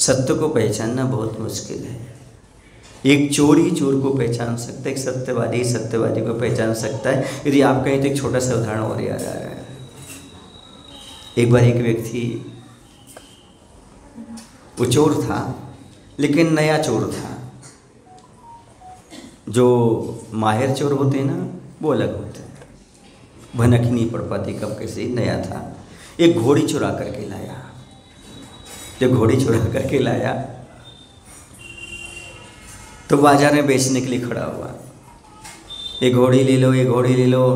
सत्य को पहचानना बहुत मुश्किल है। एक चोर ही चोर को पहचान सकता है, एक सत्यवादी सत्यवादी को पहचान सकता है। यदि आप कहें तो एक छोटा सा उदाहरण और याद आ रहा है। एक बार एक व्यक्ति, वो चोर था लेकिन नया चोर था। जो माहिर चोर होते हैं ना, वो अलग होते हैं, भनक ही नहीं पड़ पाती कब कैसे, नया था। एक घोड़ी चुरा करके लाया। जब घोड़ी चुरा करके लाया तो बाजार में बेचने के लिए खड़ा हुआ। ये घोड़ी ले लो, ये घोड़ी ले लो।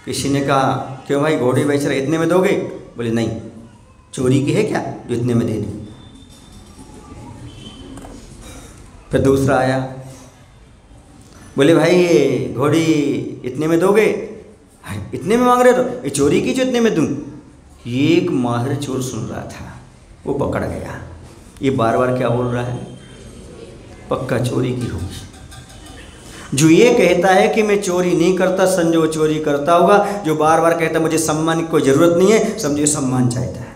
किसी ने कहा क्यों भाई घोड़ी बेच रहे, इतने में दोगे? बोले नहीं, चोरी की है क्या जो इतने में दे दूं। फिर दूसरा आया, बोले भाई ये घोड़ी इतने में दोगे? इतने में मांग रहे हो, ये चोरी की जो इतने में दूं। ये एक माहिर चोर सुन रहा था, वो पकड़ गया। ये बार बार क्या बोल रहा है? पक्का चोरी की होगी। जो ये कहता है कि मैं चोरी नहीं करता, समझो वो चोरी करता होगा। जो बार बार कहता है मुझे सम्मान की कोई ज़रूरत नहीं है, समझो सम्मान चाहता है।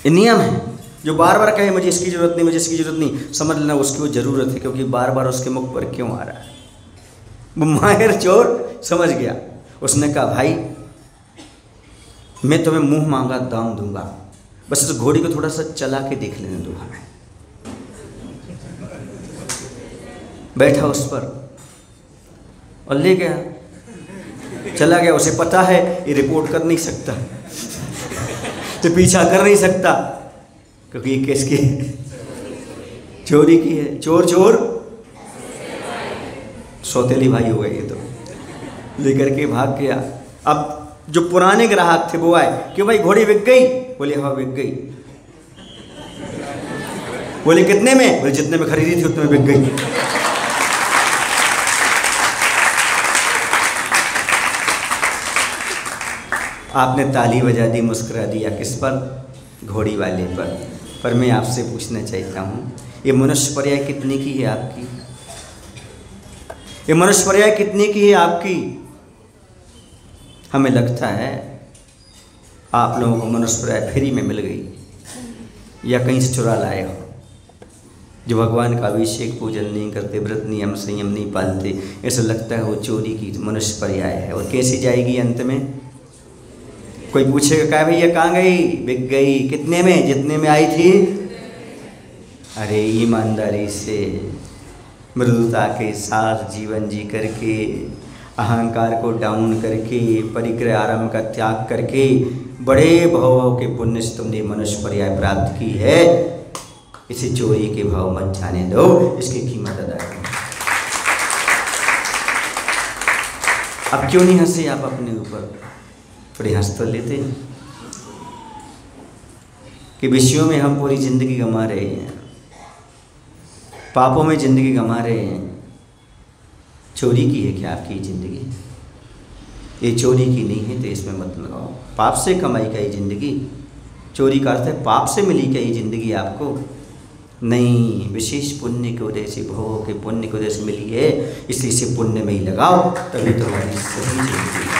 ये नियम है। जो बार बार कहे मुझे इसकी ज़रूरत नहीं, मुझे इसकी ज़रूरत नहीं, समझ लेना उसकी वो ज़रूरत है, क्योंकि बार बार उसके मुख पर क्यों आ रहा है। वो माहिर चोर समझ गया। उसने कहा भाई मैं तुम्हें मुंह मांगा दाम दूंगा, बस इस घोड़ी को थोड़ा सा चला के देख लेने दो हमें। बैठा उस पर और ले गया, चला गया। उसे पता है ये रिपोर्ट कर नहीं सकता, तो पीछा कर नहीं सकता, क्योंकि ये किसकी चोरी की है। चोर चोर सौतेली भाई हो गए ये तो। लेकर के भाग गया। अब जो पुराने ग्राहक थे वो आए, क्यों भाई घोड़ी बिक गई? बोले हाँ बिक गई। बोले कितने में? बोले जितने में खरीदी थी उतने में बिक गई। आपने ताली बजा दी, मुस्कुरा दिया, किस पर? घोड़ी वाले पर। पर मैं आपसे पूछना चाहता हूँ, ये मनुष्य पर्याय कितने की है आपकी? ये मनुष्य पर्याय कितने की है आपकी? हमें लगता है आप लोगों को मनुष्य पर्याय फ्री में मिल गई या कहीं से चुरा लाए हो। जो भगवान का अभिषेक पूजन नहीं करते, व्रत नियम संयम नहीं पालते, ऐसा लगता है वो चोरी की मनुष्य पर्याय है। और कैसी जाएगी अंत में? कोई पूछेगा क्या भैया कहाँ गई? बिक गई। कितने में? जितने में आई थी। अरे ईमानदारी से मृदुता के साथ जीवन जी करके, अहंकार को डाउन करके, परिग्रह आरंभ का त्याग करके, बड़े भावों के पुण्य से तुमने मनुष्य पर्याय प्राप्त की है। इसे चोरी के भाव मत जाने दो, इसकी कीमत अदा करो। अब क्यों नहीं हंसे आप अपने ऊपर? थोड़ी हंस तो लेते हैं कि विषयों में हम पूरी जिंदगी गंवा रहे हैं, पापों में जिंदगी गंवा रहे हैं। चोरी की है क्या आपकी ज़िंदगी? ये चोरी की नहीं है तो इसमें मत लगाओ। पाप से कमाई का ये ज़िंदगी? चोरी का अर्थ है पाप से मिली क्या ये ज़िंदगी आपको? नहीं, विशेष पुण्य की वजह से, भोगों के पुण्य की वजह से मिली है, इसलिए इसे पुण्य में ही लगाओ, तभी तो हमारी सही जिंदगी